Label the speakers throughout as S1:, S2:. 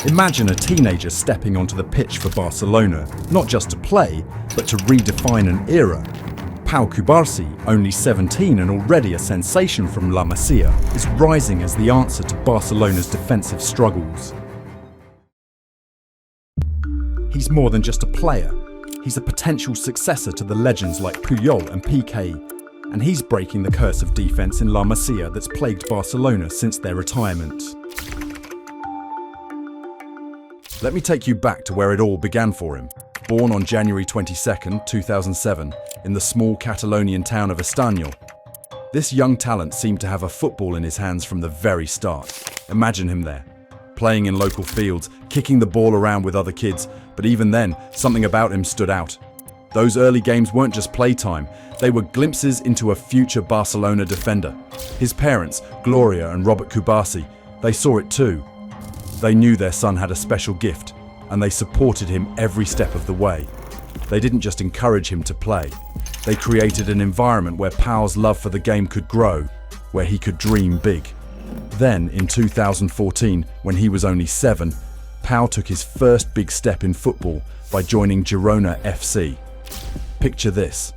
S1: Imagine a teenager stepping onto the pitch for Barcelona, not just to play, but to redefine an era. Pau Cubarsí, only 17 and already a sensation from La Masia, is rising as the answer to Barcelona's defensive struggles. He's more than just a player. He's a potential successor to the legends like Puyol and Piqué, and he's breaking the curse of defense in La Masia that's plagued Barcelona since their retirement. Let me take you back to where it all began for him. Born on January 22, 2007, in the small Catalonian town of Estanyol, this young talent seemed to have a football in his hands from the very start. Imagine him there, playing in local fields, kicking the ball around with other kids, but even then, something about him stood out. Those early games weren't just playtime, they were glimpses into a future Barcelona defender. His parents, Gloria and Robert Cubarsi, they saw it too. They knew their son had a special gift, and they supported him every step of the way. They didn't just encourage him to play. They created an environment where Pau's love for the game could grow, where he could dream big. Then, in 2014, when he was only 7, Pau took his first big step in football by joining Girona FC. Picture this,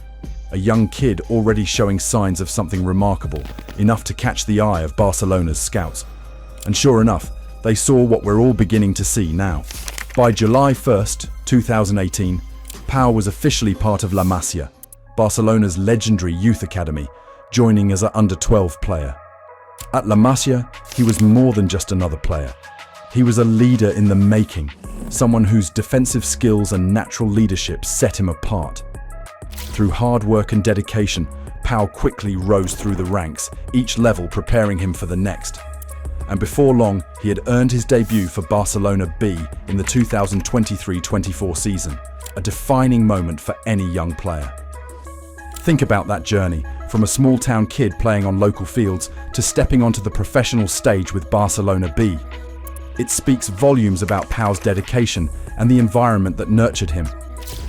S1: a young kid already showing signs of something remarkable, enough to catch the eye of Barcelona's scouts. And sure enough, they saw what we're all beginning to see now. By July 1st, 2018, Pau was officially part of La Masia, Barcelona's legendary youth academy, joining as an under-12 player. At La Masia, he was more than just another player. He was a leader in the making, someone whose defensive skills and natural leadership set him apart. Through hard work and dedication, Pau quickly rose through the ranks, each level preparing him for the next. And before long, he had earned his debut for Barcelona B in the 2023-24 season, a defining moment for any young player. Think about that journey, from a small-town kid playing on local fields to stepping onto the professional stage with Barcelona B. It speaks volumes about Pau's dedication and the environment that nurtured him.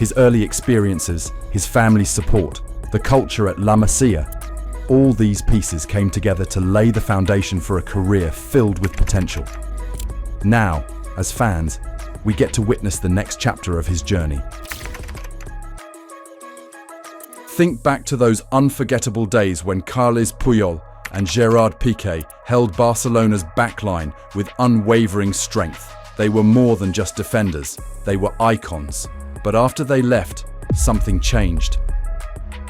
S1: His early experiences, his family's support, the culture at La Masia. All these pieces came together to lay the foundation for a career filled with potential. Now, as fans, we get to witness the next chapter of his journey. Think back to those unforgettable days when Carles Puyol and Gerard Piqué held Barcelona's backline with unwavering strength. They were more than just defenders, they were icons. But after they left, something changed.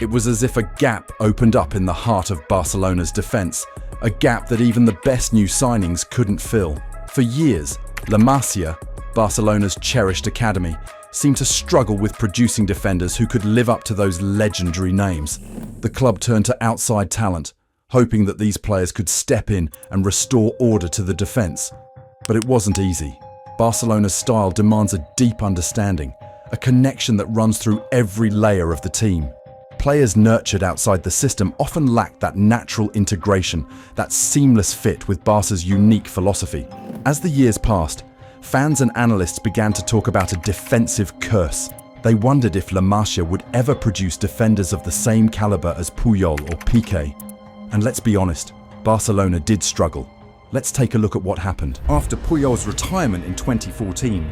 S1: It was as if a gap opened up in the heart of Barcelona's defense, a gap that even the best new signings couldn't fill. For years, La Masia, Barcelona's cherished academy, seemed to struggle with producing defenders who could live up to those legendary names. The club turned to outside talent, hoping that these players could step in and restore order to the defense. But it wasn't easy. Barcelona's style demands a deep understanding, a connection that runs through every layer of the team. Players nurtured outside the system often lacked that natural integration, that seamless fit with Barca's unique philosophy. As the years passed, fans and analysts began to talk about a defensive curse. They wondered if La Masia would ever produce defenders of the same caliber as Puyol or Piqué. And let's be honest, Barcelona did struggle. Let's take a look at what happened. After Puyol's retirement in 2014,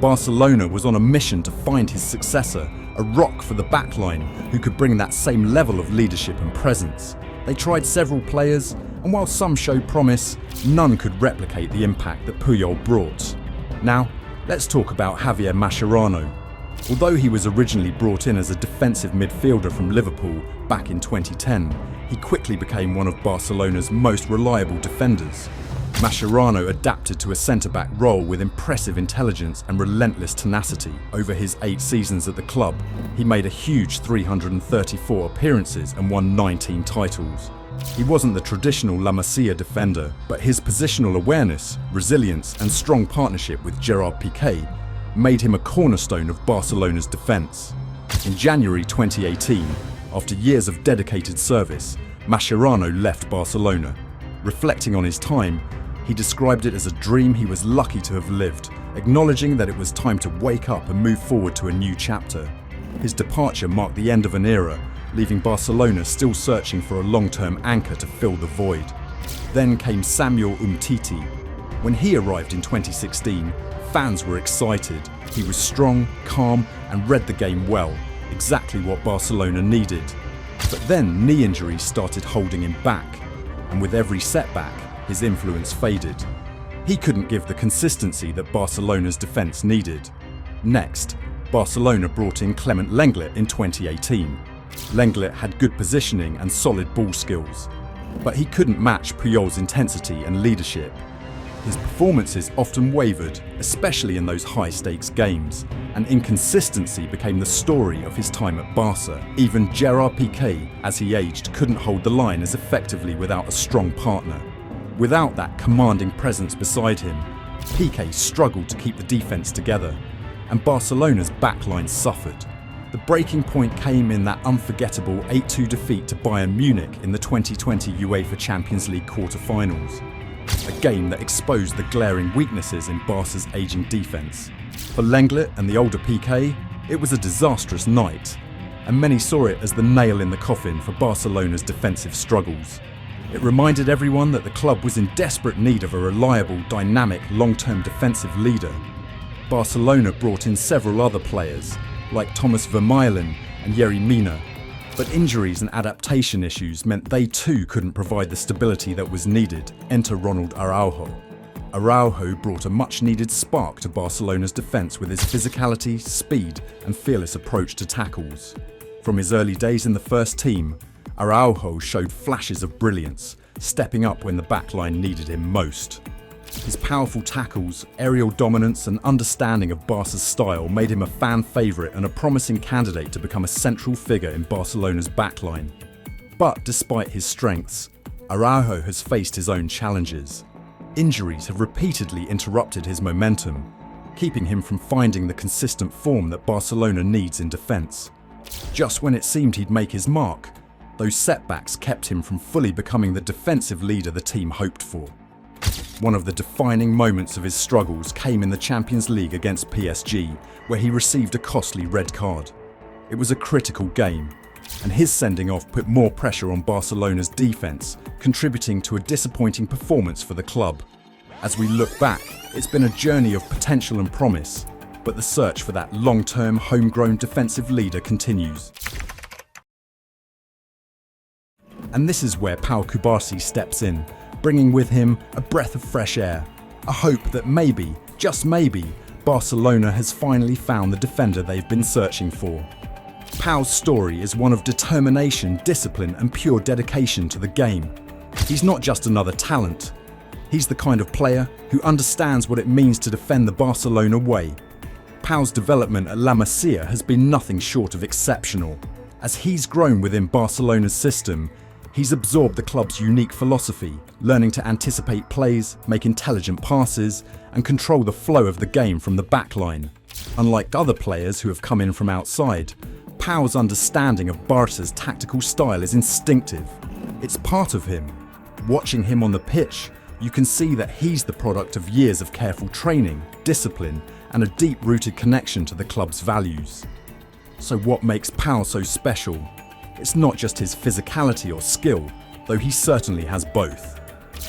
S1: Barcelona was on a mission to find his successor, a rock for the backline who could bring that same level of leadership and presence. They tried several players, and while some showed promise, none could replicate the impact that Puyol brought. Now, let's talk about Javier Mascherano. Although he was originally brought in as a defensive midfielder from Liverpool back in 2010, he quickly became one of Barcelona's most reliable defenders. Mascherano adapted to a centre-back role with impressive intelligence and relentless tenacity. Over his 8 seasons at the club, he made a huge 334 appearances and won 19 titles. He wasn't the traditional La Masia defender, but his positional awareness, resilience and strong partnership with Gerard Piqué made him a cornerstone of Barcelona's defence. In January 2018, after years of dedicated service, Mascherano left Barcelona. Reflecting on his time, he described it as a dream he was lucky to have lived, acknowledging that it was time to wake up and move forward to a new chapter. His departure marked the end of an era, leaving Barcelona still searching for a long-term anchor to fill the void. Then came Samuel Umtiti, When he arrived in 2016, fans were excited. He was strong, calm, and read the game well, exactly what Barcelona needed. But then knee injuries started holding him back, and with every setback, his influence faded. He couldn't give the consistency that Barcelona's defence needed. Next, Barcelona brought in Clement Lenglet in 2018. Lenglet had good positioning and solid ball skills, but he couldn't match Puyol's intensity and leadership. His performances often wavered, especially in those high-stakes games, and inconsistency became the story of his time at Barça. Even Gerard Piqué, as he aged, couldn't hold the line as effectively without a strong partner. Without that commanding presence beside him, Piqué struggled to keep the defence together, and Barcelona's backline suffered. The breaking point came in that unforgettable 8-2 defeat to Bayern Munich in the 2020 UEFA Champions League quarter-finals. A game that exposed the glaring weaknesses in Barca's ageing defence. For Lenglet and the older Piqué, it was a disastrous night, and many saw it as the nail in the coffin for Barcelona's defensive struggles. It reminded everyone that the club was in desperate need of a reliable, dynamic, long-term defensive leader. Barcelona brought in several other players, like Thomas Vermaelen and Yerry Mina, but injuries and adaptation issues meant they too couldn't provide the stability that was needed. Enter Ronald Araújo. Araújo brought a much-needed spark to Barcelona's defence with his physicality, speed and fearless approach to tackles. From his early days in the first team, Araújo showed flashes of brilliance, stepping up when the backline needed him most. His powerful tackles, aerial dominance and understanding of Barca's style made him a fan favourite and a promising candidate to become a central figure in Barcelona's backline. But despite his strengths, Araújo has faced his own challenges. Injuries have repeatedly interrupted his momentum, keeping him from finding the consistent form that Barcelona needs in defence. Just when it seemed he'd make his mark, those setbacks kept him from fully becoming the defensive leader the team hoped for. One of the defining moments of his struggles came in the Champions League against PSG, where he received a costly red card. It was a critical game, and his sending off put more pressure on Barcelona's defence, contributing to a disappointing performance for the club. As we look back, it's been a journey of potential and promise, but the search for that long-term, homegrown defensive leader continues. And this is where Pau Cubarsí steps in, bringing with him a breath of fresh air, a hope that maybe, just maybe, Barcelona has finally found the defender they've been searching for. Pau's story is one of determination, discipline and pure dedication to the game. He's not just another talent. He's the kind of player who understands what it means to defend the Barcelona way. Pau's development at La Masia has been nothing short of exceptional. As he's grown within Barcelona's system, he's absorbed the club's unique philosophy, learning to anticipate plays, make intelligent passes, and control the flow of the game from the backline. Unlike other players who have come in from outside, Pau's understanding of Barca's tactical style is instinctive. It's part of him. Watching him on the pitch, you can see that he's the product of years of careful training, discipline, and a deep-rooted connection to the club's values. So what makes Pau so special? It's not just his physicality or skill, though he certainly has both.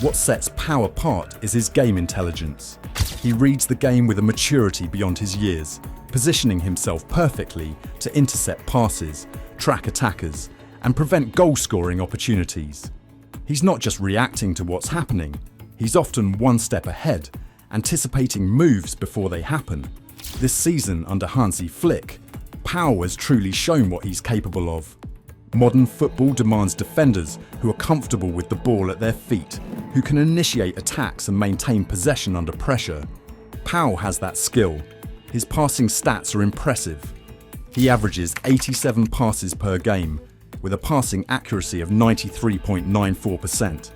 S1: What sets Pau apart is his game intelligence. He reads the game with a maturity beyond his years, positioning himself perfectly to intercept passes, track attackers, and prevent goal-scoring opportunities. He's not just reacting to what's happening, he's often one step ahead, anticipating moves before they happen. This season under Hansi Flick, Pau has truly shown what he's capable of. Modern football demands defenders who are comfortable with the ball at their feet, who can initiate attacks and maintain possession under pressure. Pau has that skill. His passing stats are impressive. He averages 87 passes per game, with a passing accuracy of 93.94%.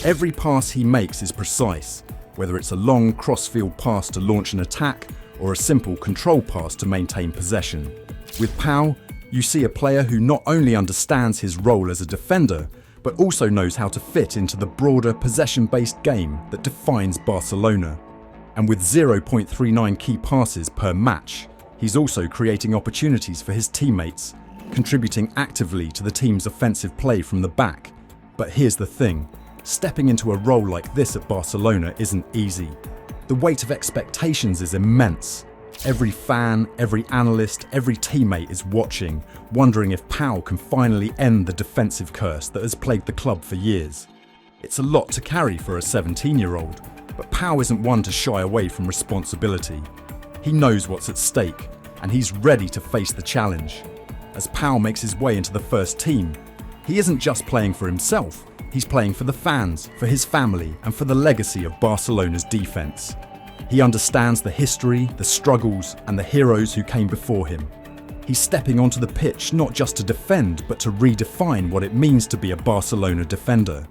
S1: Every pass he makes is precise, whether it's a long cross-field pass to launch an attack or a simple control pass to maintain possession. With Pau, you see a player who not only understands his role as a defender, but also knows how to fit into the broader possession-based game that defines Barcelona. And with 0.39 key passes per match, he's also creating opportunities for his teammates, contributing actively to the team's offensive play from the back. But here's the thing, Stepping into a role like this at Barcelona isn't easy. The weight of expectations is immense. Every fan, every analyst, every teammate is watching, wondering if Pau can finally end the defensive curse that has plagued the club for years. It's a lot to carry for a 17-year-old, but Pau isn't one to shy away from responsibility. He knows what's at stake, and he's ready to face the challenge. As Pau makes his way into the first team, he isn't just playing for himself, he's playing for the fans, for his family, and for the legacy of Barcelona's defense. He understands the history, the struggles, and the heroes who came before him. He's stepping onto the pitch not just to defend, but to redefine what it means to be a Barcelona defender.